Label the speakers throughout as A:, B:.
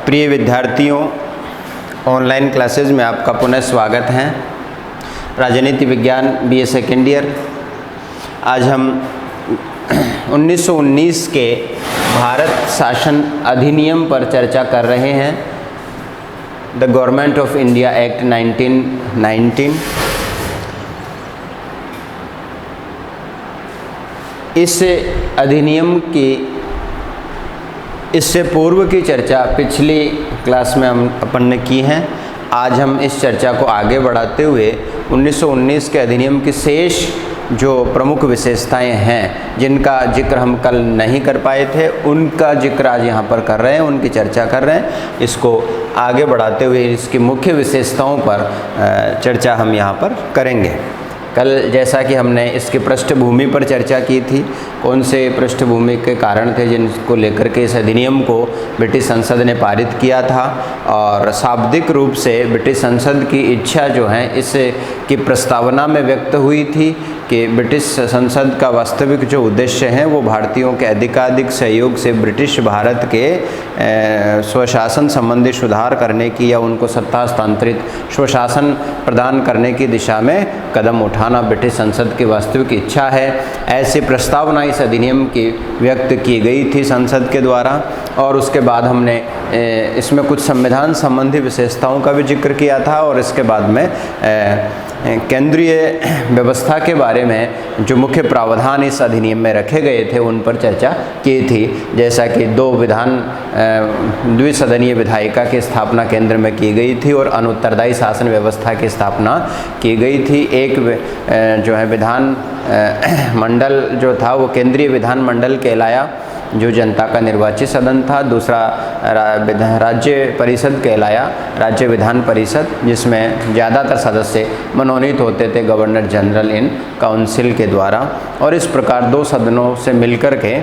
A: प्रिय विद्यार्थियों, online classes में आपका पुनः स्वागत है। राजनीति विज्ञान बीए सेकेंड ईयर। आज हम 1919 के भारत शासन अधिनियम पर चर्चा कर रहे हैं, the government of India act 1919। इस अधिनियम की इससे पूर्व की चर्चा पिछली क्लास में अपन ने की है। आज हम इस चर्चा को आगे बढ़ाते हुए 1919 के अधिनियम की शेष जो प्रमुख विशेषताएं हैं, जिनका जिक्र हम कल नहीं कर पाए थे, उनका जिक्र आज यहाँ पर कर रहे हैं, उनकी चर्चा कर रहे हैं। इसको आगे बढ़ाते हुए इसकी मुख्य विशेषताओं पर चर्चा हम यहाँ पर करेंगे। कल जैसा कि हमने इसकी पृष्ठभूमि पर चर्चा की थी, कौन से पृष्ठभूमि के कारण थे जिनको लेकर के इस अधिनियम को ब्रिटिश संसद ने पारित किया था, और शाब्दिक रूप से ब्रिटिश संसद की इच्छा जो है इसकी प्रस्तावना में व्यक्त हुई थी कि ब्रिटिश संसद का वास्तविक जो उद्देश्य है वो भारतीयों के अधिकाधिक सहयोग से ब्रिटिश भारत के स्वशासन संबंधी सुधार करने की या उनको सत्ता हस्तांतरित स्वशासन प्रदान करने की दिशा में कदम उठाना ब्रिटिश संसद की वास्तविक इच्छा है। ऐसी प्रस्तावना इस अधिनियम की व्यक्त की गई थी संसद के द्वारा। और उसके बाद हमने इसमें कुछ संविधान संबंधी विशेषताओं का भी जिक्र किया था, और इसके बाद में केंद्रीय व्यवस्था के बारे में जो मुख्य प्रावधान इस अधिनियम में रखे गए थे उन पर चर्चा की थी। जैसा कि द्विसदनीय विधायिका की स्थापना केंद्र में की गई थी और अनुत्तरदायी शासन व्यवस्था की स्थापना की गई थी। एक जो है विधान मंडल जो था वो केंद्रीय विधान मंडल कहलाया, जो जनता का निर्वाचित सदन था। दूसरा राज्य परिषद कहलाया, राज्य विधान परिषद, जिसमें ज़्यादातर सदस्य मनोनीत होते थे गवर्नर जनरल इन काउंसिल के द्वारा। और इस प्रकार दो सदनों से मिलकर के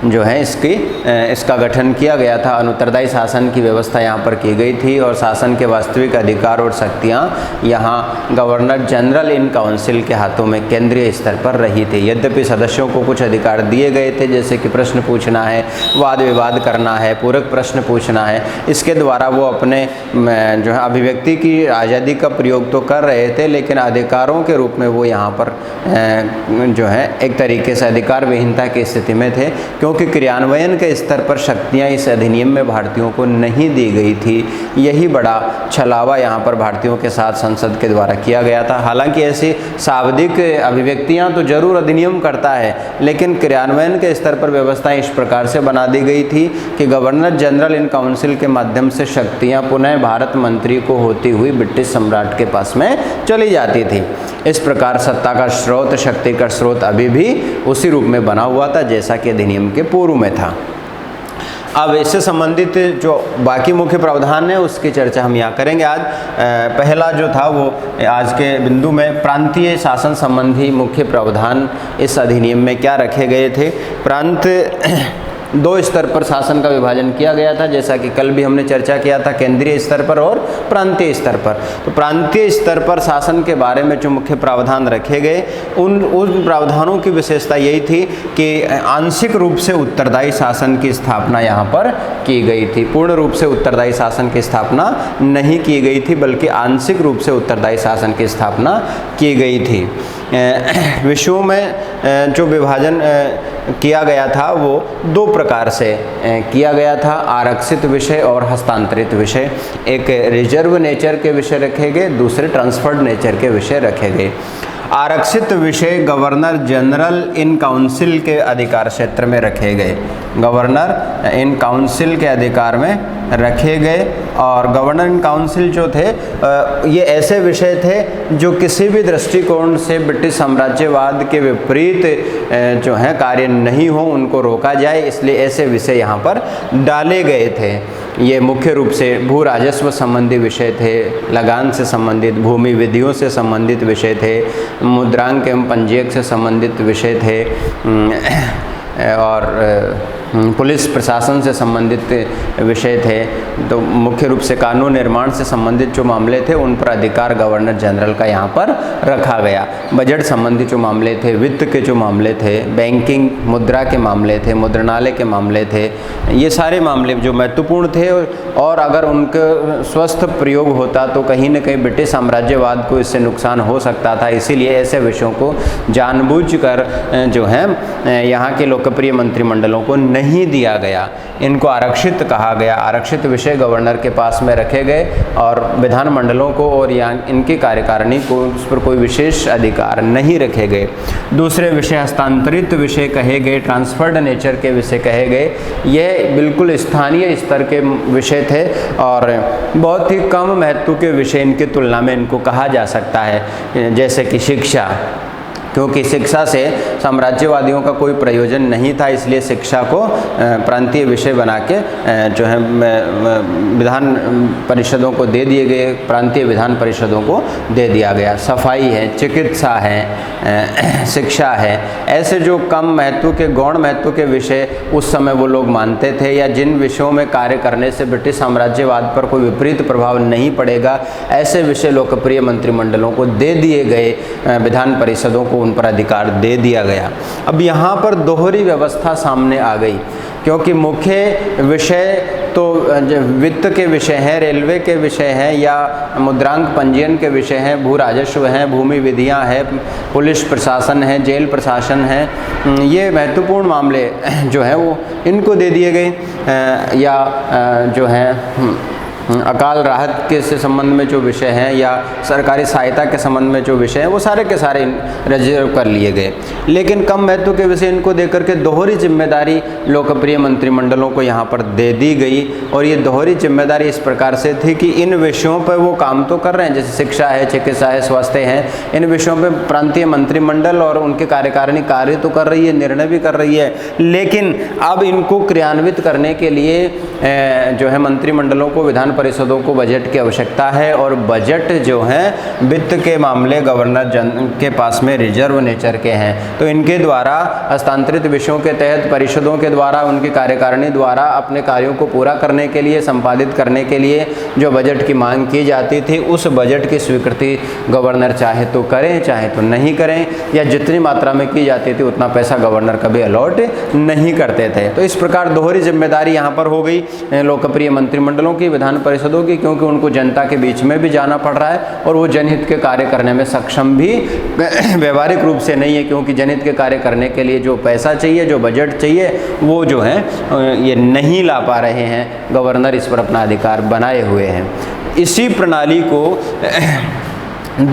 A: जो है इसका गठन किया गया था। अनुत्तरदायी शासन की व्यवस्था यहाँ पर की गई थी और शासन के वास्तविक अधिकार और शक्तियाँ यहाँ गवर्नर जनरल इन काउंसिल के हाथों में केंद्रीय स्तर पर रही थी। यद्यपि सदस्यों को कुछ अधिकार दिए गए थे, जैसे कि प्रश्न पूछना है, वाद विवाद करना है, पूरक प्रश्न पूछना है। इसके द्वारा वो अपने जो है अभिव्यक्ति की आज़ादी का प्रयोग तो कर रहे थे, लेकिन अधिकारों के रूप में वो यहाँ पर जो है एक तरीके से अधिकार विहीनता की स्थिति में थे, क्योंकि क्रियान्वयन के स्तर पर शक्तियां इस अधिनियम में भारतीयों को नहीं दी गई थी। यही बड़ा छलावा यहाँ पर भारतीयों के साथ संसद के द्वारा किया गया था। हालांकि ऐसी शाब्दिक अभिव्यक्तियां तो जरूर अधिनियम करता है, लेकिन क्रियान्वयन के स्तर पर व्यवस्थाएं इस प्रकार से बना दी गई थी कि गवर्नर जनरल इन काउंसिल के माध्यम से शक्तियाँ पुनः भारत मंत्री को होती हुई ब्रिटिश सम्राट के पास में चली जाती थी। इस प्रकार सत्ता का स्रोत, शक्ति का स्रोत अभी भी उसी रूप में बना हुआ था जैसा कि अधिनियम के पूर्व में था। अब इससे संबंधित जो बाकी मुख्य प्रावधान है उसकी चर्चा हम यहाँ करेंगे आज। पहला जो था वो आज के बिंदु में प्रांतीय शासन संबंधी मुख्य प्रावधान इस अधिनियम में क्या रखे गए थे। प्रांत दो स्तर पर शासन का विभाजन किया गया था, जैसा कि कल भी हमने चर्चा किया था, केंद्रीय स्तर पर और प्रांतीय स्तर पर। तो प्रांतीय स्तर पर शासन के बारे में जो मुख्य प्रावधान रखे गए उन प्रावधानों की विशेषता यही थी कि आंशिक रूप से उत्तरदायी शासन की स्थापना यहाँ पर की गई थी। पूर्ण रूप से उत्तरदायी शासन की स्थापना नहीं की गई थी, बल्कि आंशिक रूप से उत्तरदायी शासन की स्थापना की गई थी। विषयों में जो विभाजन किया गया था वो दो प्रकार से किया गया था, आरक्षित विषय और हस्तांतरित विषय। एक रिजर्व नेचर के विषय रखे गए, दूसरे ट्रांसफर्ड नेचर के विषय रखे गए। आरक्षित विषय गवर्नर जनरल इन काउंसिल के अधिकार क्षेत्र में रखे गए, गवर्नर इन काउंसिल के अधिकार में रखे गए। और गवर्नर इन काउंसिल जो थे ये ऐसे विषय थे जो किसी भी दृष्टिकोण से ब्रिटिश साम्राज्यवाद के विपरीत जो है कार्य नहीं हो, उनको रोका जाए, इसलिए ऐसे विषय यहाँ पर डाले गए थे। ये मुख्य रूप से भू राजस्व संबंधी विषय थे, लगान से संबंधित, भूमि विधियों से संबंधित विषय थे, मुद्रांक एवं पंजीयक से संबंधित विषय थे, और पुलिस प्रशासन से संबंधित विषय थे। तो मुख्य रूप से कानून निर्माण से संबंधित जो मामले थे उन पर अधिकार गवर्नर जनरल का यहाँ पर रखा गया। बजट संबंधी जो मामले थे, वित्त के जो मामले थे, बैंकिंग मुद्रा के मामले थे, मुद्रणालय के मामले थे, ये सारे मामले जो महत्वपूर्ण थे और अगर उनके स्वस्थ प्रयोग होता तो कहीं न कहीं ब्रिटिश साम्राज्यवाद को इससे नुकसान हो सकता था। इसीलिए ऐसे विषयों को जानबूझकर जो है यहाँ के लोकप्रिय मंत्रिमंडलों को नहीं दिया गया, इनको आरक्षित कहा गया। आरक्षित विषय गवर्नर के पास में रखे गए और विधानमंडलों को और यहाँ इनकी कार्यकारिणी को उस पर कोई विशेष अधिकार नहीं रखे गए। दूसरे विषय हस्तांतरित विषय कहे गए, ट्रांसफर्ड नेचर के विषय कहे गए। यह बिल्कुल स्थानीय स्तर के विषय थे और बहुत ही कम महत्व के विषय इनकी तुलना में इनको कहा जा सकता है, जैसे कि शिक्षा, क्योंकि शिक्षा से साम्राज्यवादियों का कोई प्रयोजन नहीं था, इसलिए शिक्षा को प्रांतीय विषय बना के जो है विधान परिषदों को दे दिए गए, प्रांतीय विधान परिषदों को दे दिया गया। सफाई है, चिकित्सा है, शिक्षा है, ऐसे जो कम महत्व के, गौण महत्व के विषय उस समय वो लोग मानते थे, या जिन विषयों में कार्य करने से ब्रिटिश साम्राज्यवाद पर कोई विपरीत प्रभाव नहीं पड़ेगा, ऐसे विषय लोकप्रिय मंत्रिमंडलों को दे दिए गए, विधान परिषदों को उन पर अधिकार दे दिया गया। अब यहाँ पर दोहरी व्यवस्था सामने आ गई, क्योंकि मुख्य विषय तो वित्त के विषय हैं, रेलवे के विषय हैं, या मुद्रांक पंजीयन के विषय हैं, भू राजस्व हैं, भूमि विधियाँ हैं, पुलिस प्रशासन है, जेल प्रशासन है, ये महत्वपूर्ण मामले जो हैं वो इनको दे दिए गए। या जो है अकाल राहत के से संबंध में जो विषय हैं या सरकारी सहायता के संबंध में जो विषय हैं वो सारे के सारे रिजर्व कर लिए गए। लेकिन कम महत्व के विषय इनको देकर के दोहरी जिम्मेदारी लोकप्रिय मंत्रिमंडलों को यहाँ पर दे दी गई। और ये दोहरी जिम्मेदारी इस प्रकार से थी कि इन विषयों पर वो काम तो कर रहे हैं, जैसे शिक्षा है, चिकित्सा है, स्वास्थ्य है, इन विषयों पर प्रांतीय मंत्रिमंडल और उनके कार्यकारिणी कार्य तो कर रही है, निर्णय भी कर रही है, लेकिन अब इनको क्रियान्वित करने के लिए जो है मंत्रिमंडलों को, विधान परिषदों को बजट की आवश्यकता है। और बजट जो है वित्त के मामले गवर्नर के पास में रिजर्व नेचर के हैं, तो इनके द्वारा हस्तांतरित विषयों के तहत परिषदों के द्वारा, उनकी कार्यकारिणी द्वारा अपने कार्यों को पूरा करने के लिए, संपादित करने के लिए जो बजट की मांग की जाती थी, उस बजट की स्वीकृति गवर्नर चाहे तो करें चाहे तो नहीं करें, या जितनी मात्रा में की जाती थी उतना पैसा गवर्नर कभी अलॉट नहीं करते थे। तो इस प्रकार दोहरी जिम्मेदारी यहाँ पर हो गई लोकप्रिय मंत्रिमंडलों की, विधान परिषदों की, क्योंकि उनको जनता के बीच में भी जाना पड़ रहा है और वो जनहित के कार्य करने में सक्षम भी व्यवहारिक रूप से नहीं है, क्योंकि जनहित के कार्य करने के लिए जो पैसा चाहिए, जो बजट चाहिए, वो जो है ये नहीं ला पा रहे हैं। गवर्नर इस पर अपना अधिकार बनाए हुए हैं। इसी प्रणाली को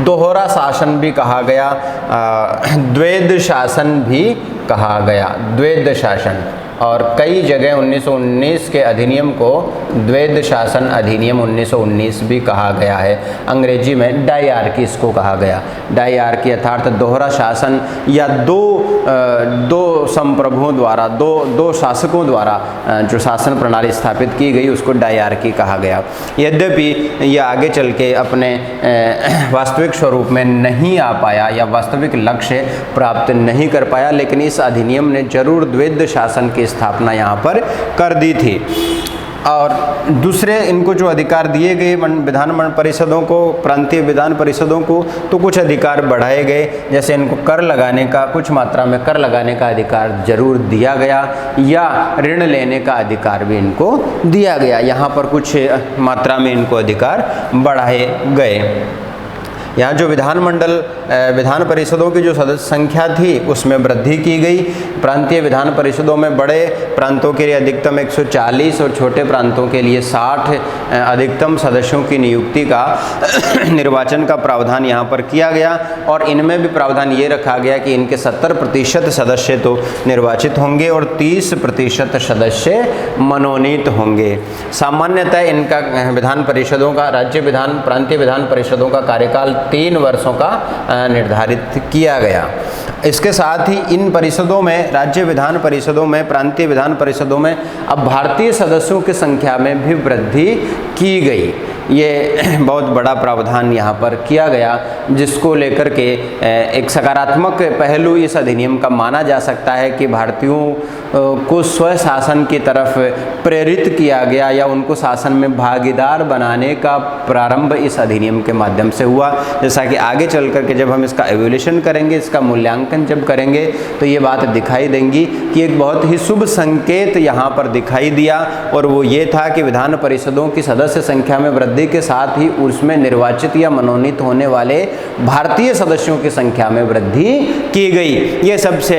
A: दोहरा शासन भी कहा गया, द्वैध शासन भी कहा गया, द्वैध शासन। और कई जगह 1919 के अधिनियम को द्वैध शासन अधिनियम 1919 भी कहा गया है। अंग्रेजी में डायआर्की इसको कहा गया। डायआर्की अर्थात दोहरा शासन, या दो संप्रभुओं द्वारा, दो शासकों द्वारा जो शासन प्रणाली स्थापित की गई उसको डायआर्की कहा गया। यद्यपि यह आगे चल के अपने वास्तविक स्वरूप में नहीं आ पाया या वास्तविक लक्ष्य प्राप्त नहीं कर पाया, लेकिन इस अधिनियम ने जरूर द्वैध शासन की स्थापना यहाँ पर कर दी थी। और दूसरे इनको जो अधिकार दिए गए विधान परिषदों को, प्रांतीय विधान परिषदों को, तो कुछ अधिकार बढ़ाए गए, जैसे इनको कर लगाने का, कुछ मात्रा में कर लगाने का अधिकार जरूर दिया गया, या ऋण लेने का अधिकार भी इनको दिया गया। यहाँ पर कुछ मात्रा में इनको अधिकार बढ़ाए गए। यहाँ जो विधान परिषदों की जो सदस्य संख्या थी उसमें वृद्धि की गई। प्रांतीय विधान परिषदों में बड़े प्रांतों के लिए अधिकतम 140 और छोटे प्रांतों के लिए 60 अधिकतम सदस्यों की नियुक्ति का निर्वाचन का प्रावधान यहाँ पर किया गया। और इनमें भी प्रावधान ये रखा गया कि इनके 70% सदस्य तो निर्वाचित होंगे और 30% सदस्य मनोनीत होंगे। सामान्यतः इनका विधान परिषदों का, प्रांतीय विधान परिषदों का कार्यकाल 3 वर्षों का निर्धारित किया गया। इसके साथ ही इन परिषदों में, राज्य विधान परिषदों में, प्रांतीय विधान परिषदों में अब भारतीय सदस्यों की संख्या में भी वृद्धि की गई। ये बहुत बड़ा प्रावधान यहाँ पर किया गया, जिसको लेकर के एक सकारात्मक पहलू इस अधिनियम का माना जा सकता है कि भारतीयों को स्वशासन की तरफ प्रेरित किया गया या उनको शासन में भागीदार बनाने का प्रारंभ इस अधिनियम के माध्यम से हुआ। जैसा कि आगे चल करके जब हम इसका एवोल्यूशन करेंगे, इसका मूल्यांकन जब करेंगे, तो ये बात दिखाई देंगी कि एक बहुत ही शुभ संकेत यहाँ पर दिखाई दिया, और वो ये था कि विधान परिषदों की सदस्य संख्या में वृद्धि के साथ ही उसमें निर्वाचित या मनोनीत होने वाले भारतीय सदस्यों की संख्या में वृद्धि की गई। ये सबसे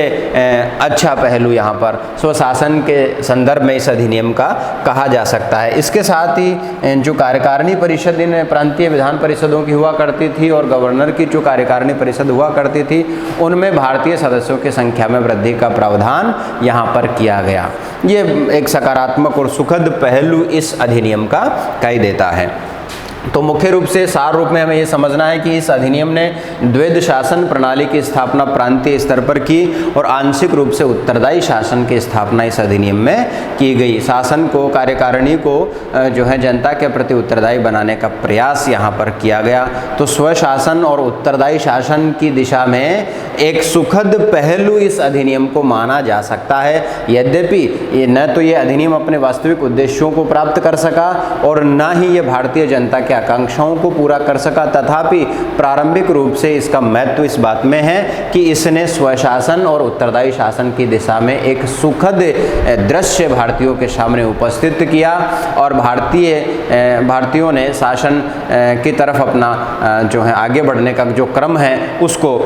A: अच्छा पहलू यहाँ पर स्वशासन के संदर्भ में इस अधिनियम का कहा जा सकता है। इसके साथ ही जो कार्यकारिणी परिषद इन प्रांतीय विधान परिषदों की हुआ करती थी और गवर्नर की जो कार्यकारिणी परिषद हुआ करती थी, उनमें भारतीय सदस्यों की संख्या में वृद्धि का प्रावधान यहाँ पर किया गया। ये एक सकारात्मक और सुखद पहलू इस अधिनियम का कही देता है। तो मुख्य रूप से सार रूप में हमें ये समझना है कि इस अधिनियम ने द्वैध शासन प्रणाली की स्थापना प्रांतीय स्तर पर की और आंशिक रूप से उत्तरदायी शासन की स्थापना इस अधिनियम में की गई। शासन को, कार्यकारिणी को जो है जनता के प्रति उत्तरदायी बनाने का प्रयास यहाँ पर किया गया। तो स्वशासन और उत्तरदायी शासन की दिशा में एक सुखद पहलू इस अधिनियम को माना जा सकता है। यद्यपि न तो ये अधिनियम अपने वास्तविक उद्देश्यों को प्राप्त कर सका और न ही ये भारतीय जनता की आकांक्षाओं को पूरा कर सका, तथापि प्रारंभिक रूप से इसका महत्व इस बात में है कि इसने स्वशासन और उत्तरदायी शासन की दिशा में एक सुखद दृश्य भारतीयों के सामने उपस्थित किया और भारतीयों ने शासन की तरफ अपना जो है आगे बढ़ने का जो क्रम है उसको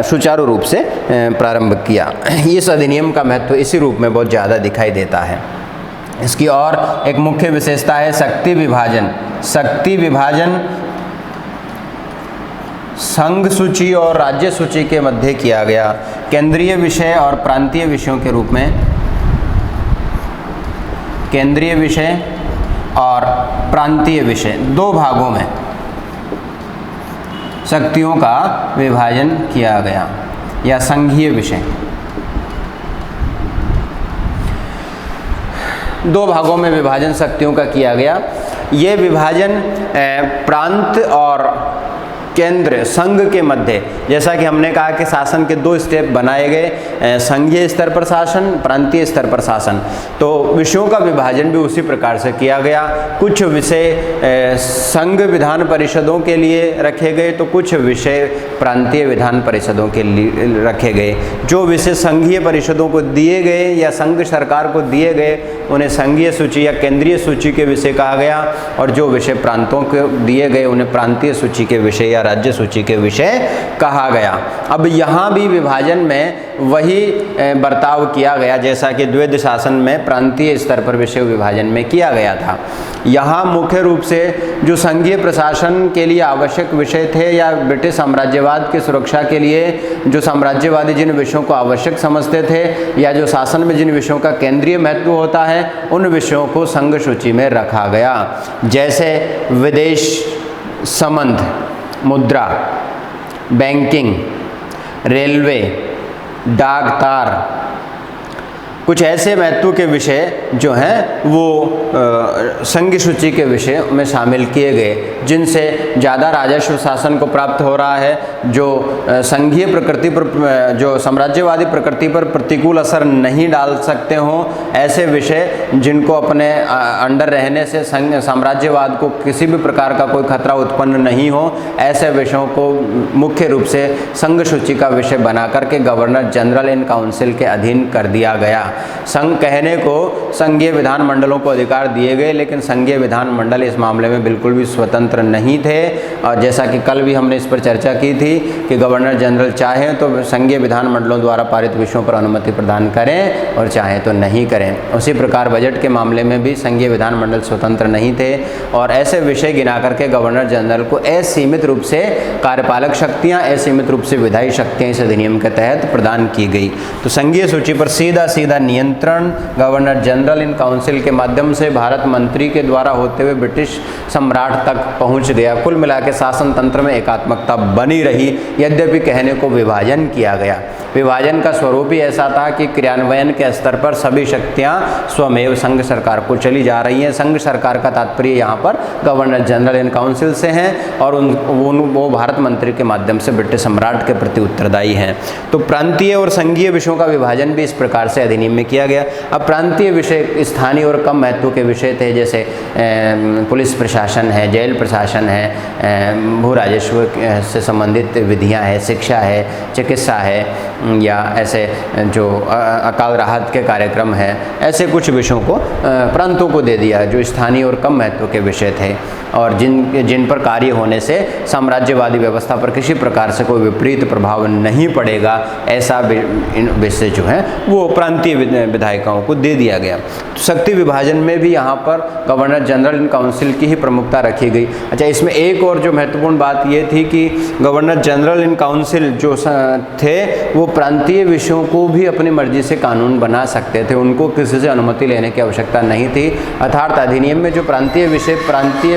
A: सुचारू रूप से प्रारंभ किया। इस अधिनियम का महत्व इसी रूप में बहुत ज़्यादा दिखाई देता है। इसकी और एक मुख्य विशेषता है शक्ति विभाजन। शक्ति विभाजन संघ सूची और राज्य सूची के मध्य किया गया। केंद्रीय विषय और प्रांतीय विषयों के रूप में, केंद्रीय विषय और प्रांतीय विषय दो भागों में शक्तियों का विभाजन किया गया, या संघीय विषय दो भागों में विभाजन शक्तियों का किया गया। ये विभाजन प्रांत और केंद्र संघ के मध्य, जैसा कि हमने कहा कि शासन के दो स्टेप बनाए गए, संघीय स्तर पर शासन, प्रांतीय स्तर पर शासन। तो विषयों का विभाजन भी उसी प्रकार से किया गया। कुछ विषय संघ विधान परिषदों के लिए रखे गए तो कुछ विषय प्रांतीय विधान परिषदों के लिए रखे गए। जो विषय संघीय परिषदों को दिए गए या संघ सरकार को दिए गए उन्हें संघीय सूची या केंद्रीय सूची के विषय कहा गया, और जो विषय प्रांतों को दिए गए उन्हें प्रांतीय सूची के विषय या राज्य सूची के विषय कहा गया। अब यहाँ भी विभाजन में वही बर्ताव किया गया जैसा कि द्वैध शासन में प्रांतीय स्तर पर विषय विभाजन में किया गया था। यहाँ मुख्य रूप से जो संघीय प्रशासन के लिए आवश्यक विषय थे या ब्रिटिश साम्राज्यवाद की सुरक्षा के लिए जो साम्राज्यवादी जिन विषयों को आवश्यक समझते थे या जो शासन में जिन विषयों का केंद्रीय महत्व होता है, उन विषयों को संघ सूची में रखा गया। जैसे विदेश संबंध, मुद्रा, बैंकिंग, रेलवे, डाक तार, कुछ ऐसे महत्व के विषय जो हैं वो संघ सूची के विषय में शामिल किए गए, जिनसे ज़्यादा राजस्व शासन को प्राप्त हो रहा है, जो संघीय प्रकृति पर, जो साम्राज्यवादी प्रकृति पर प्रतिकूल असर नहीं डाल सकते हों, ऐसे विषय जिनको अपने अंडर रहने से साम्राज्यवाद को किसी भी प्रकार का कोई खतरा उत्पन्न नहीं हो, ऐसे विषयों को मुख्य रूप से संघ सूची का विषय बना करके गवर्नर जनरल इन काउंसिल के अधीन कर दिया गया। संघ कहने को संघीय विधान मंडलों को अधिकार दिए गए, लेकिन संघीय विधान मंडल इस मामले में बिल्कुल भी स्वतंत्र नहीं थे। और जैसा कि कल भी हमने इस पर चर्चा की थी कि गवर्नर जनरल चाहें तो संघीय विधान मंडलों द्वारा पारित विषयों पर अनुमति प्रदान करें और चाहें तो नहीं करें। उसी प्रकार बजट के मामले में भी संघीय विधान मंडल स्वतंत्र नहीं थे और ऐसे विषय गिना करके गवर्नर जनरल को असीमित रूप से कार्यपालक शक्तियाँ, असीमित रूप से विधायी शक्तियाँ इस अधिनियम के तहत प्रदान की गई। तो संघीय सूची पर सीधा नियंत्रण गवर्नर जनरल इन काउंसिल के माध्यम से भारत मंत्री के द्वारा होते हुए ब्रिटिश सम्राट तक पहुंच गया। कुल मिला के शासन तंत्र में एकात्मकता बनी रही, यद्यपि कहने को विभाजन किया गया। विभाजन का स्वरूप ही ऐसा था कि क्रियान्वयन के स्तर पर सभी शक्तियां स्वमेव संघ सरकार को चली जा रही हैं। संघ सरकार का तात्पर्य यहाँ पर गवर्नर जनरल इन काउंसिल से हैं और वो भारत मंत्री के माध्यम से ब्रिटिश सम्राट के प्रति उत्तरदायी हैं। तो प्रांतीय और संघीय विषयों का विभाजन भी इस प्रकार से अधिनियम में किया गया। अब प्रांतीय विषय स्थानीय और कम महत्व के विषय थे, जैसे पुलिस प्रशासन है, जेल प्रशासन है, भू राजस्व से संबंधित विधियां है, शिक्षा है, चिकित्सा है, या ऐसे जो अकाल राहत के कार्यक्रम है, ऐसे कुछ विषयों को प्रांतों को दे दिया जो स्थानीय और कम महत्व के विषय थे और जिन पर कार्य होने से साम्राज्यवादी व्यवस्था पर किसी प्रकार से कोई विपरीत प्रभाव नहीं पड़ेगा, ऐसा विषय जो है वो प्रांतीय विधायिकाओं को दे दिया गया। तो शक्ति विभाजन में भी यहाँ पर गवर्नर जनरल इन काउंसिल की ही प्रमुखता रखी गई। अच्छा, इसमें एक और जो महत्वपूर्ण बात ये थी कि गवर्नर जनरल इन काउंसिल जो थे वो प्रांतीय विषयों को भी अपनी मर्जी से कानून बना सकते थे, उनको किसी से अनुमति लेने की आवश्यकता नहीं थी। अर्थात अधिनियम में जो प्रांतीय विषय प्रांतीय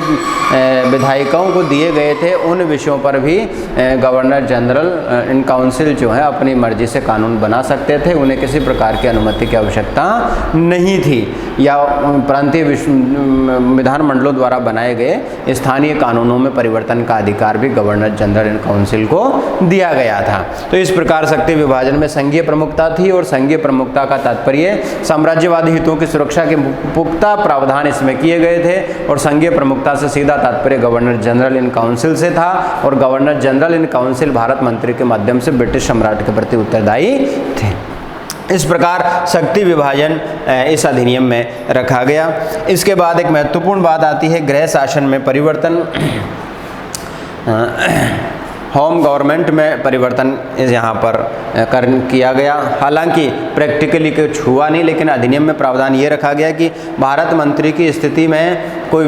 A: विधायिकाओं को दिए गए थे उन विषयों पर भी गवर्नर जनरल इन काउंसिल जो है अपनी मर्जी से कानून बना सकते थे, उन्हें किसी प्रकार की अनुमति की आवश्यकता नहीं थी, या प्रांतीय विधानमंडलों द्वारा बनाए गए स्थानीय कानूनों में परिवर्तन का अधिकार भी गवर्नर जनरल इन काउंसिल को दिया गया था। तो इस प्रकार शक्ति विभाजन में संघीय प्रमुखता थी और संघीय प्रमुखता का तात्पर्य साम्राज्यवादी हितों की सुरक्षा के पुख्ता प्रावधान इसमें किए गए थे और संघीय प्रमुखता से सीधा तात्पर्य गवर्नर जनरल इन काउंसिल से था और governor general in council Bharat मंत्री के माध्यम से ब्रिटिश सम्राट के प्रति उत्तरदायी थे। इस प्रकार शक्ति विभाजन इस अधिनियम में रखा गया। इसके बाद एक महत्वपूर्ण बात आती है गृह शासन में परिवर्तन। होम गवर्नमेंट में परिवर्तन यहाँ पर किया गया। हालांकि प्रैक्टिकली कुछ हुआ नहीं, लेकिन अधिनियम में प्रावधान ये रखा गया कि भारत मंत्री की स्थिति में कोई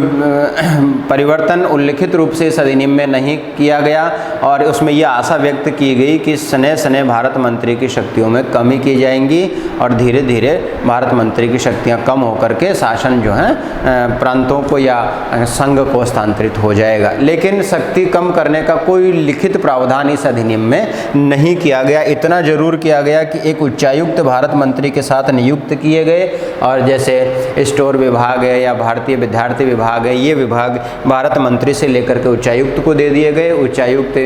A: परिवर्तन उल्लिखित रूप से इस अधिनियम में नहीं किया गया और उसमें यह आशा व्यक्त की गई कि सने सने भारत मंत्री की शक्तियों में कमी की जाएंगी और धीरे धीरे भारत मंत्री की शक्तियाँ कम होकर के शासन जो है प्रांतों को या संघ को हस्तांतरित हो जाएगा। लेकिन शक्ति कम करने का कोई लिखित प्रावधान इस अधिनियम में नहीं किया गया। इतना जरूर किया गया कि एक उच्चायुक्त भारत मंत्री के साथ नियुक्त किए गए और जैसे स्टोर विभाग है या भारतीय विद्यार्थी विभाग है, ये विभाग भारत मंत्री से लेकर के उच्चायुक्त को दे दिए गए। उच्चायुक्त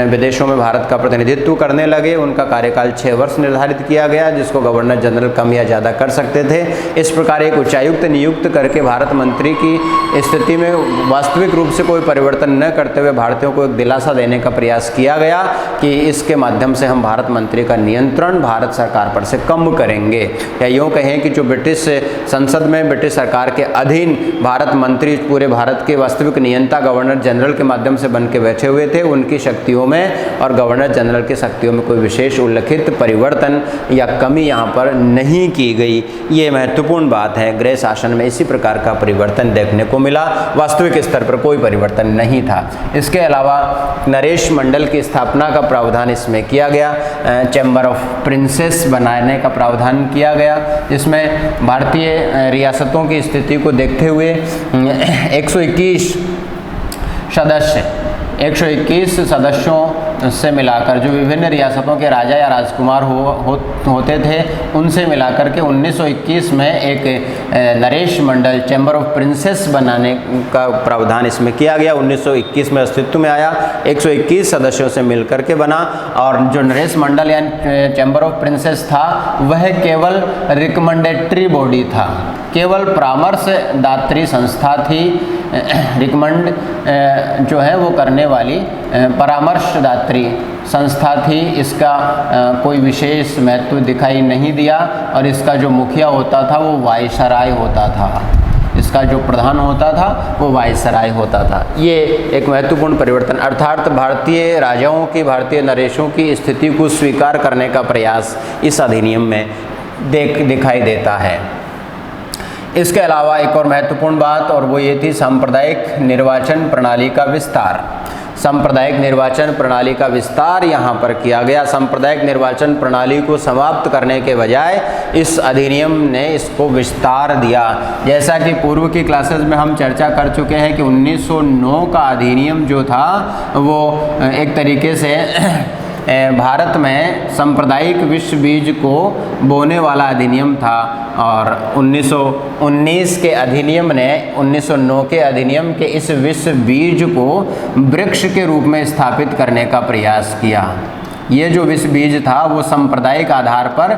A: विदेशों में भारत का प्रतिनिधित्व करने लगे। उनका कार्यकाल 6 वर्ष निर्धारित किया गया, जिसको गवर्नर जनरल कम या ज़्यादा कर सकते थे। इस प्रकार एक उच्चायुक्त नियुक्त करके भारत मंत्री की स्थिति में वास्तविक रूप से कोई परिवर्तन न करते हुए भारतीयों को एक दिलासा देने का प्रयास किया गया कि इसके माध्यम से हम भारत मंत्री का नियंत्रण भारत सरकार पर से कम करेंगे, या यूँ कहें कि जो ब्रिटिश संसद में ब्रिटिश सरकार के अधीन भारत मंत्री पूरे भारत के वास्तविक नियंता गवर्नर जनरल के माध्यम से बन के बैठे हुए थे, उनकी शक्तियों में और गवर्नर जनरल की शक्तियों में कोई विशेष उल्लिखित परिवर्तन या कमी यहाँ पर नहीं की गई। ये महत्वपूर्ण बात है। गृह शासन में इसी प्रकार का परिवर्तन देखने को मिला, वास्तविक स्तर पर कोई परिवर्तन नहीं था। इसके अलावा नरेश मंडल की स्थापना का प्रावधान इसमें किया गया। चैम्बर ऑफ प्रिंसेस बनाने का प्रावधान किया गया, जिसमें भारतीय रियासतों की स्थिति को देखते हुए 121 सदस्यों से मिलाकर जो विभिन्न रियासतों के राजा या राजकुमार होते थे, उनसे मिलाकर के 1921 में एक नरेश मंडल चैम्बर ऑफ प्रिंसेस बनाने का प्रावधान इसमें किया गया। 1921 में अस्तित्व में आया, 121 सदस्यों से मिलकर के बना और जो नरेश मंडल यानी चैम्बर ऑफ प्रिंसेस था वह केवल रिकमेंडेटरी बॉडी था, केवल परामर्शदात्री संस्था थी। रिकमेंड जो है वो करने वाली परामर्शदात्री संस्था थी। इसका कोई विशेष महत्व दिखाई नहीं दिया और इसका जो मुखिया होता था वो वायसराय होता था, इसका जो प्रधान होता था वो वायसराय होता था। ये एक महत्वपूर्ण परिवर्तन, अर्थात भारतीय राजाओं की, भारतीय नरेशों की स्थिति को स्वीकार करने का प्रयास इस अधिनियम में दिखाई देता है। इसके अलावा एक और महत्वपूर्ण बात और वो ये थी सांप्रदायिक निर्वाचन प्रणाली का विस्तार। सांप्रदायिक निर्वाचन प्रणाली का विस्तार यहाँ पर किया गया। सांप्रदायिक निर्वाचन प्रणाली को समाप्त करने के बजाय इस अधिनियम ने इसको विस्तार दिया। जैसा कि पूर्व की क्लासेस में हम चर्चा कर चुके हैं कि 1909 का अधिनियम जो था वो एक तरीके से भारत में सांप्रदायिक विश्व बीज को बोने वाला अधिनियम था और 1919 के अधिनियम ने 1909 के अधिनियम के इस विश्व बीज को वृक्ष के रूप में स्थापित करने का प्रयास किया। ये जो विश्व बीज था वो सांप्रदायिक आधार पर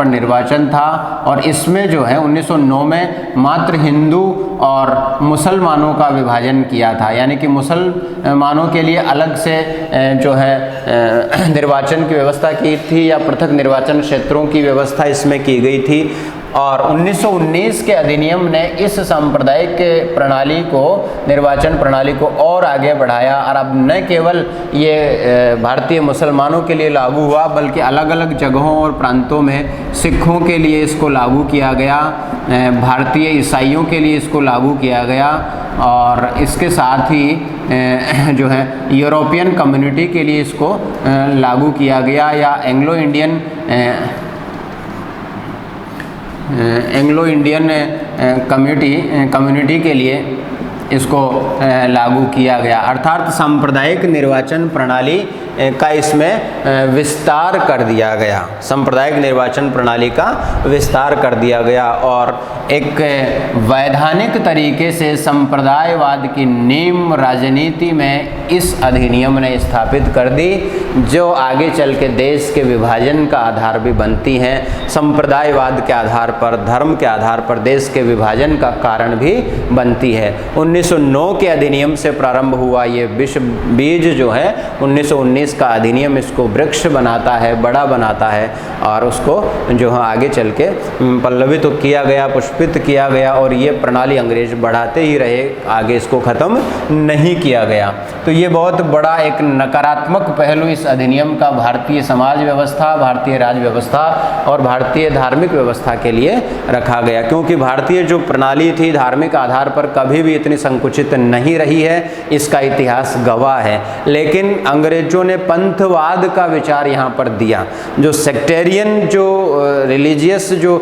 A: निर्वाचन था और इसमें जो है 1909 में मात्र हिंदू और मुसलमानों का विभाजन किया था, यानी कि मुसलमानों के लिए अलग से जो है निर्वाचन की व्यवस्था की थी या पृथक निर्वाचन क्षेत्रों की व्यवस्था इसमें की गई थी। और 1919 के अधिनियम ने इस सांप्रदायिक निर्वाचन प्रणाली को और आगे बढ़ाया और अब न केवल ये भारतीय मुसलमानों के लिए लागू हुआ बल्कि अलग अलग जगहों और प्रांतों में सिखों के लिए इसको लागू किया गया, भारतीय ईसाइयों के लिए इसको लागू किया गया और इसके साथ ही जो है यूरोपियन कम्युनिटी के लिए इसको लागू किया गया या एंग्लो इंडियन कम्युनिटी के लिए इसको लागू किया गया। अर्थात सांप्रदायिक निर्वाचन प्रणाली का इसमें विस्तार कर दिया गया, सांप्रदायिक निर्वाचन प्रणाली का विस्तार कर दिया गया और एक वैधानिक तरीके से संप्रदायवाद की नींव राजनीति में इस अधिनियम ने स्थापित कर दी, जो आगे चल के देश के विभाजन का आधार भी बनती हैं। संप्रदायवाद के आधार पर, धर्म के आधार पर देश के विभाजन का कारण भी बनती है। 1909 के अधिनियम से प्रारंभ हुआ ये विश्व बीज जो है 1919 का अधिनियम इसको वृक्ष बनाता है, बड़ा बनाता है और उसको जो है आगे चल के पल्लवित तो किया गया, पुष्पित किया गया और ये प्रणाली अंग्रेज बढ़ाते ही रहे, आगे इसको ख़त्म नहीं किया गया। तो ये बहुत बड़ा एक नकारात्मक पहलू इस अधिनियम का भारतीय समाज व्यवस्था, भारतीय राज्य व्यवस्था और भारतीय धार्मिक व्यवस्था के लिए रखा गया, क्योंकि भारतीय जो प्रणाली थी धार्मिक आधार पर कभी भी इतनी संकुचित नहीं रही है, इसका इतिहास गवाह है। लेकिन अंग्रेजों ने पंथवाद का विचार यहाँ पर दिया, जो सेक्टेरियन जो रिलीजियस जो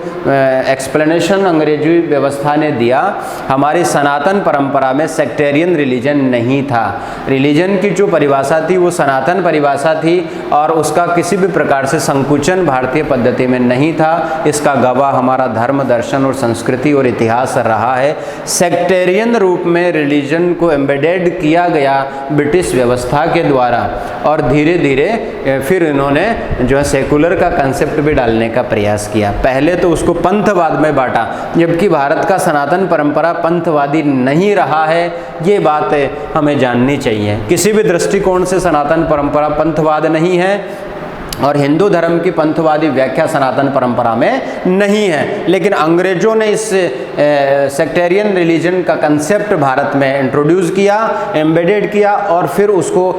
A: एक्सप्लेनेशन अंग्रेजी व्यवस्था ने दिया, हमारी सनातन परंपरा में सेक्टेरियन रिलीजन नहीं था। रिलीजन की जो परिभाषा थी वो सनातन परिभाषा थी और उसका किसी भी प्रकार से संकुचन भारतीय पद्धति में नहीं था। इसका गवाह हमारा धर्म, दर्शन और संस्कृति और इतिहास रहा है। सेक्टेरियन रूप में रिलीजन को एम्बेडेड किया गया ब्रिटिश व्यवस्था के द्वारा और धीरे धीरे फिर इन्होंने जो है सेकुलर का कंसेप्ट भी डालने का प्रयास किया। पहले तो उसको पंथवाद में बांटा, जबकि भारत का सनातन परंपरा पंथवादी नहीं रहा है, ये बात हमें जाननी चाहिए। किसी भी दृष्टिकोण से सनातन परंपरा पंथवाद नहीं है और हिंदू धर्म की पंथवादी व्याख्या सनातन परंपरा में नहीं है। लेकिन अंग्रेजों ने इस सेक्टेरियन रिलीजन का कंसेप्ट भारत में इंट्रोड्यूस किया, एम्बेडेड किया और फिर उसको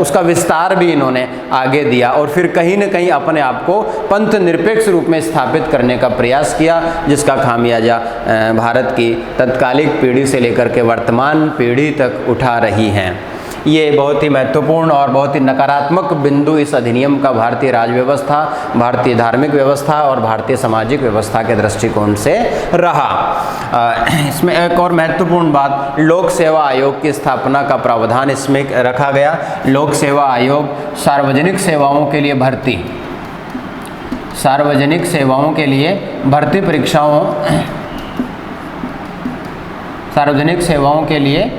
A: उसका विस्तार भी इन्होंने आगे दिया और फिर कहीं न कहीं अपने आप को पंथ निरपेक्ष रूप में स्थापित करने का प्रयास किया, जिसका खामियाजा भारत की तत्कालिक पीढ़ी से लेकर के वर्तमान पीढ़ी तक उठा रही हैं। ये बहुत ही महत्वपूर्ण और बहुत ही नकारात्मक बिंदु इस अधिनियम का भारतीय राज्य व्यवस्था, भारतीय धार्मिक व्यवस्था और भारतीय सामाजिक व्यवस्था के दृष्टिकोण से रहा। इसमें एक और महत्वपूर्ण बात, लोक सेवा आयोग की स्थापना का प्रावधान इसमें रखा गया। लोक सेवा आयोग सार्वजनिक सेवाओं के लिए भर्ती, सार्वजनिक सेवाओं के लिए भर्ती परीक्षाओं, सार्वजनिक सेवाओं के लिए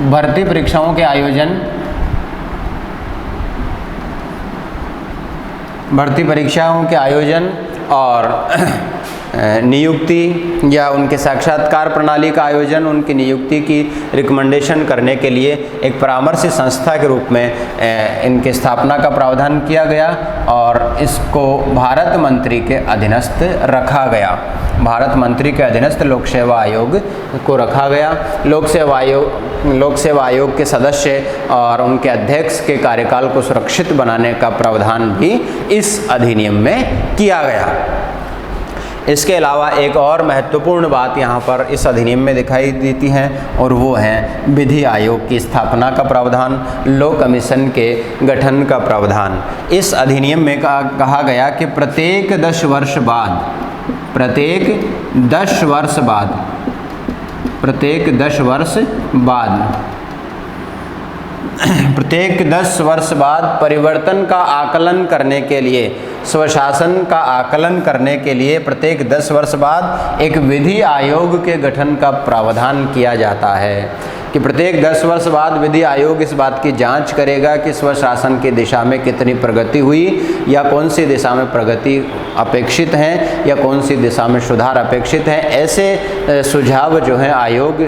A: भर्ती परीक्षाओं के आयोजन, भर्ती परीक्षाओं के आयोजन और नियुक्ति या उनके साक्षात्कार प्रणाली का आयोजन, उनकी नियुक्ति की रिकमेंडेशन करने के लिए एक परामर्शी संस्था के रूप में इनकी स्थापना का प्रावधान किया गया और इसको भारत मंत्री के अधीनस्थ रखा गया। भारत मंत्री के अधीनस्थ लोक सेवा आयोग को रखा गया। लोक सेवा आयोग के सदस्य और उनके अध्यक्ष के कार्यकाल को सुरक्षित बनाने का प्रावधान भी इस अधिनियम में किया गया। इसके अलावा एक और महत्वपूर्ण बात यहाँ पर इस अधिनियम में दिखाई देती है और वो है विधि आयोग की स्थापना का प्रावधान, लॉ कमीशन के गठन का प्रावधान। इस अधिनियम में कहा गया कि प्रत्येक 10 वर्ष बाद, प्रत्येक 10 वर्ष बाद प्रत्येक 10 वर्ष बाद परिवर्तन का आकलन करने के लिए, स्वशासन का आकलन करने के लिए प्रत्येक 10 वर्ष बाद एक विधि आयोग के गठन का प्रावधान किया जाता है कि प्रत्येक 10 वर्ष बाद विधि आयोग इस बात की जांच करेगा कि स्वशासन की दिशा में कितनी प्रगति हुई या कौन सी दिशा में प्रगति अपेक्षित है या कौन सी दिशा में सुधार अपेक्षित है। ऐसे सुझाव जो है आयोग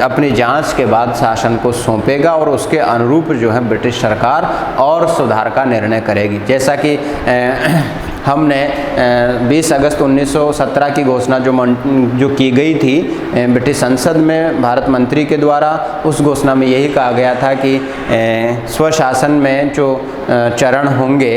A: अपनी जांच के बाद शासन को सौंपेगा और उसके अनुरूप जो है ब्रिटिश सरकार और सुधार का निर्णय करेगी। जैसा कि हमने 20 अगस्त 1917 की घोषणा जो की गई थी ब्रिटिश संसद में भारत मंत्री के द्वारा, उस घोषणा में यही कहा गया था कि स्वशासन में जो चरण होंगे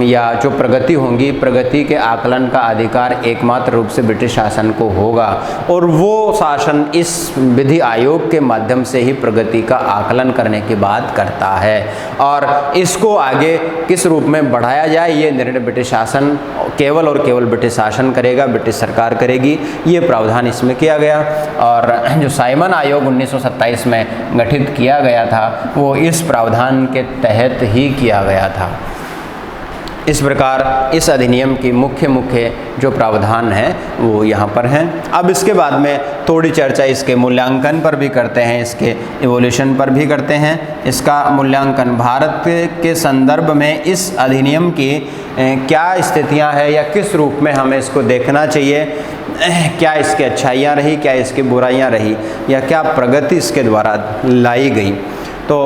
A: या जो प्रगति होंगी, प्रगति के आकलन का अधिकार एकमात्र रूप से ब्रिटिश शासन को होगा और वो शासन इस विधि आयोग के माध्यम से ही प्रगति का आकलन करने की बात करता है। और इसको आगे किस रूप में बढ़ाया जाए ये निर्णय ब्रिटिश शासन केवल और केवल ब्रिटिश शासन करेगा, ब्रिटिश सरकार करेगी। ये प्रावधान इसमें किया गया और जो साइमन आयोग 1927 में गठित किया गया था वो इस प्रावधान के तहत ही किया गया था। इस प्रकार इस अधिनियम की मुख्य जो प्रावधान हैं वो यहाँ पर हैं। अब इसके बाद में थोड़ी चर्चा इसके मूल्यांकन पर भी करते हैं, इसके इवोल्यूशन पर भी करते हैं। इसका मूल्यांकन भारत के संदर्भ में इस अधिनियम की क्या स्थितियाँ हैं या किस रूप में हमें इसको देखना चाहिए, क्या इसकी अच्छाइयाँ रही, क्या इसकी बुराइयाँ रही या क्या प्रगति इसके द्वारा लाई गई। तो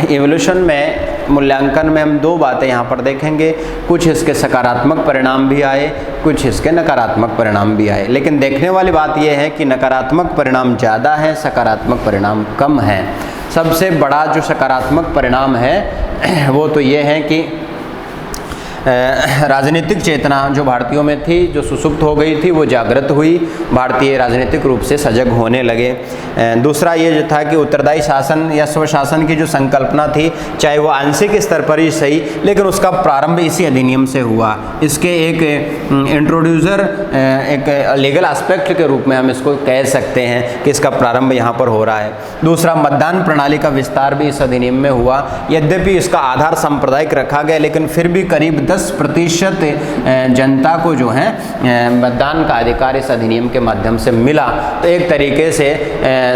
A: इवोल्यूशन में मूल्यांकन में हम दो बातें यहाँ पर देखेंगे, कुछ इसके सकारात्मक परिणाम भी आए, कुछ इसके नकारात्मक परिणाम भी आए। लेकिन देखने वाली बात यह है कि नकारात्मक परिणाम ज़्यादा है, सकारात्मक परिणाम कम है। सबसे बड़ा जो सकारात्मक परिणाम है वो तो ये है कि राजनीतिक चेतना जो भारतीयों में थी, जो सुसुप्त हो गई थी, वो जागृत हुई, भारतीय राजनीतिक रूप से सजग होने लगे। दूसरा ये जो था कि उत्तरदायी शासन या स्वशासन की जो संकल्पना थी, चाहे वो आंशिक स्तर पर ही सही, लेकिन उसका प्रारंभ इसी अधिनियम से हुआ। इसके एक इंट्रोड्यूसर, एक लीगल एस्पेक्ट के रूप में हम इसको कह सकते हैं कि इसका प्रारंभ यहाँ पर हो रहा है। दूसरा, मतदान प्रणाली का विस्तार भी इस अधिनियम में हुआ। यद्यपि इसका आधार सांप्रदायिक रखा गया, लेकिन फिर भी करीब 10% जनता को जो है मतदान का अधिकार इस अधिनियम के माध्यम से मिला। तो एक तरीके से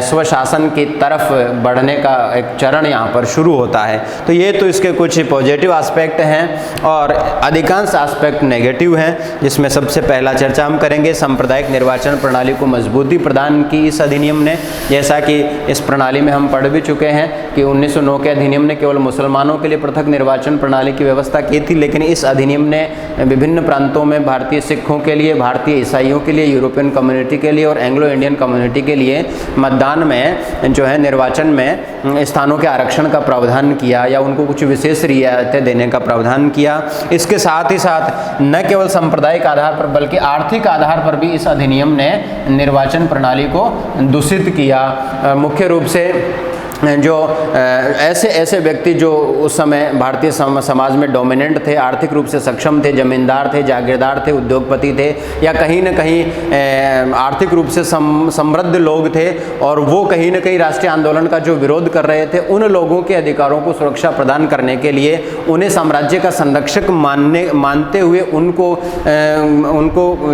A: स्वशासन की तरफ बढ़ने का एक चरण यहाँ पर शुरू होता है। तो ये तो इसके कुछ पॉजिटिव एस्पेक्ट हैं और अधिकांश एस्पेक्ट नेगेटिव हैं, जिसमें सबसे पहला चर्चा हम करेंगे सांप्रदायिक निर्वाचन प्रणाली को मजबूती प्रदान की इस अधिनियम ने। जैसा कि इस प्रणाली में हम पढ़ भी चुके हैं कि 1909 के अधिनियम ने केवल मुसलमानों के लिए पृथक निर्वाचन प्रणाली की व्यवस्था की थी, लेकिन इस अधिनियम ने विभिन्न प्रांतों में भारतीय सिखों के लिए, भारतीय ईसाइयों के लिए, यूरोपियन कम्युनिटी के लिए और एंग्लो इंडियन कम्युनिटी के लिए मतदान में जो है निर्वाचन में स्थानों के आरक्षण का प्रावधान किया या उनको कुछ विशेष रियायतें देने का प्रावधान किया। इसके साथ ही साथ न केवल सांप्रदायिक आधार पर बल्कि आर्थिक आधार पर भी इस अधिनियम ने निर्वाचन प्रणाली को दूषित किया। मुख्य रूप से जो ऐसे व्यक्ति जो उस समय भारतीय समाज में डोमिनेंट थे, आर्थिक रूप से सक्षम थे, जमींदार थे, जागीरदार थे, उद्योगपति थे या कहीं न कहीं आर्थिक रूप से समृद्ध लोग थे और वो कहीं न कहीं राष्ट्रीय आंदोलन का जो विरोध कर रहे थे, उन लोगों के अधिकारों को सुरक्षा प्रदान करने के लिए, उन्हें साम्राज्य का संरक्षक मानते हुए उनको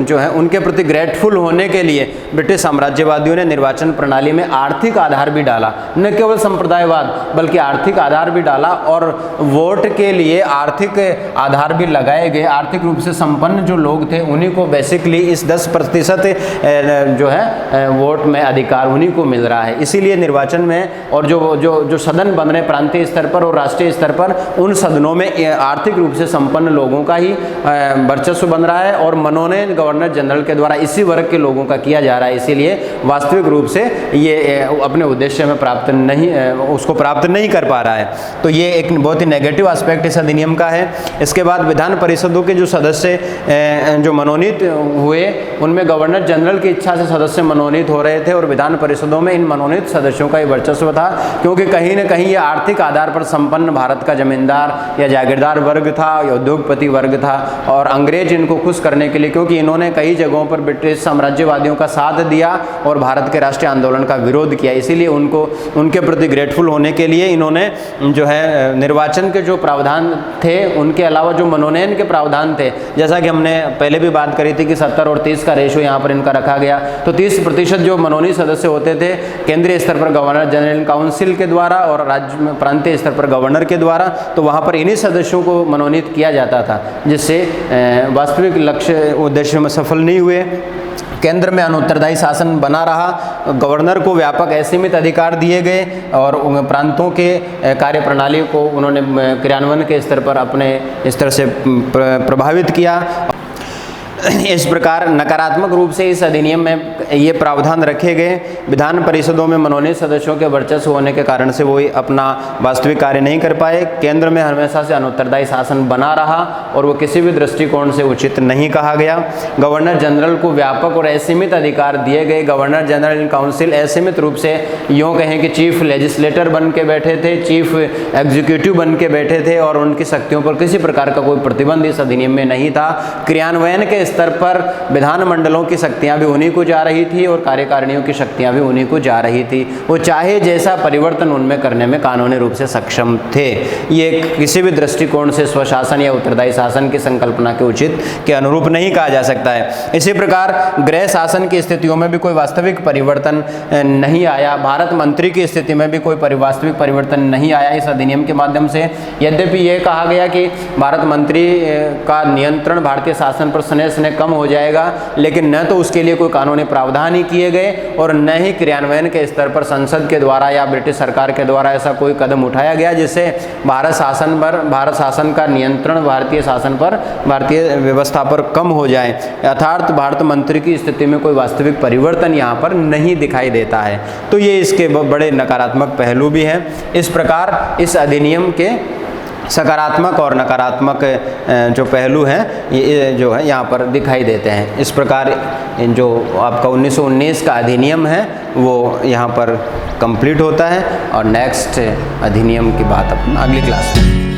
A: जो है उनके प्रति ग्रेटफुल होने के लिए ब्रिटिश साम्राज्यवादियों ने निर्वाचन प्रणाली में आर्थिक आधार भी डाला। न केवल संप्रदायवाद बल्कि आर्थिक आधार भी डाला और वोट के लिए आर्थिक आधार भी लगाए गए। आर्थिक रूप से संपन्न जो लोग थे उन्हीं को बेसिकली इस 10% जो है वोट में अधिकार उन्हीं को मिल रहा है। इसीलिए निर्वाचन में और जो सदन बन रहे प्रांतीय स्तर पर और राष्ट्रीय स्तर पर, उन सदनों में आर्थिक रूप से संपन्न लोगों का ही वर्चस्व बन रहा है और मनोनयन गवर्नर जनरल के द्वारा इसी वर्ग के लोगों का किया जा रहा है। इसीलिए वास्तविक रूप से ये अपने उद्देश्य में उसको प्राप्त नहीं कर पा रहा है। तो ये एक बहुत ही नेगेटिव एस्पेक्ट इस अधिनियम का है। इसके बाद विधान परिषदों के जो सदस्य जो मनोनीत हुए, उनमें गवर्नर जनरल की इच्छा से सदस्य मनोनीत हो रहे थे और विधान परिषदों में इन मनोनीत सदस्यों का ही वर्चस्व था, क्योंकि कहीं न कहीं ये आर्थिक आधार पर संपन्न भारत का जमींदार या जागीरदार वर्ग था या उद्योगपति वर्ग था और अंग्रेज इनको खुश करने के लिए, क्योंकि इन्होंने कई जगहों पर ब्रिटिश साम्राज्यवादियों का साथ दिया और भारत के राष्ट्रीय आंदोलन का विरोध किया, इसीलिए उनके प्रति ग्रेटफुल होने के लिए इन्होंने जो है निर्वाचन के जो प्रावधान थे उनके अलावा जो मनोनयन के प्रावधान थे, जैसा कि हमने पहले भी बात करी थी कि 70 और 30 का रेशो यहाँ पर इनका रखा गया, तो 30% जो मनोनीत सदस्य होते थे केंद्रीय स्तर पर गवर्नर जनरल काउंसिल के द्वारा और राज्य में प्रांतीय स्तर पर गवर्नर के द्वारा, तो वहाँ पर इन्हीं सदस्यों को मनोनीत किया जाता था, जिससे वास्तविक लक्ष्य उद्देश्य में सफल नहीं हुए। केंद्र में अनुत्तरदायी शासन बना रहा, गवर्नर को व्यापक असीमित अधिकार दिए गए और प्रांतों के कार्यप्रणाली को उन्होंने क्रियान्वयन के स्तर पर अपने स्तर से प्रभावित किया। इस प्रकार नकारात्मक रूप से इस अधिनियम में ये प्रावधान रखे गए, विधान परिषदों में मनोनीत सदस्यों के वर्चस्व होने के कारण से वो अपना वास्तविक कार्य नहीं कर पाए। केंद्र में हमेशा से अनुत्तरदायी शासन बना रहा और वो किसी भी दृष्टिकोण से उचित नहीं कहा गया। गवर्नर जनरल को व्यापक और असीमित अधिकार दिए गए। गवर्नर जनरल काउंसिल असीमित रूप से यूँ कहें कि चीफ लेजिस्लेटर बन के बैठे थे, चीफ एग्जीक्यूटिव बन के बैठे थे और उनकी शक्तियों पर किसी प्रकार का कोई प्रतिबंध इस अधिनियम में नहीं था। क्रियान्वयन के स्तर पर विधानमंडलों की शक्तियां भी उन्हीं को जा रही थी और कार्यकारिणियों की शक्तियां भी उन्हीं को जा रही थी। वो चाहे जैसा परिवर्तन उनमें करने में कानूनी रूप से सक्षम थे। ये किसी भी दृष्टिकोण से स्वशासन या उत्तरदायी शासन की संकल्पना के उचित के अनुरूप नहीं कहा जा सकता है। इसी प्रकार गृह शासन की स्थितियों में भी कोई वास्तविक परिवर्तन नहीं आया। भारत मंत्री की स्थिति में भी कोई वास्तविक परिवर्तन नहीं आया इस अधिनियम के माध्यम से। यद्यपि ये कहा गया कि भारत मंत्री का नियंत्रण भारतीय शासन पर स्नेह कम हो जाएगा, लेकिन न तो उसके लिए कोई कानूनी प्रावधान ही किए गए और न ही क्रियान्वयन के स्तर पर संसद के द्वारा या ब्रिटिश सरकार के द्वारा ऐसा कोई कदम उठाया गया जिससे भारत शासन का नियंत्रण भारतीय शासन पर, भारतीय व्यवस्था पर कम हो जाए। अर्थात भारत मंत्री की स्थिति में कोई वास्तविक परिवर्तन यहाँ पर नहीं दिखाई देता है। तो ये इसके बड़े नकारात्मक पहलू भी हैं। इस प्रकार इस अधिनियम के सकारात्मक और नकारात्मक जो पहलू हैं ये जो है यहाँ पर दिखाई देते हैं। इस प्रकार जो आपका 1919 का अधिनियम है वो यहाँ पर कंप्लीट होता है और नेक्स्ट अधिनियम की बात अपन अगली क्लास में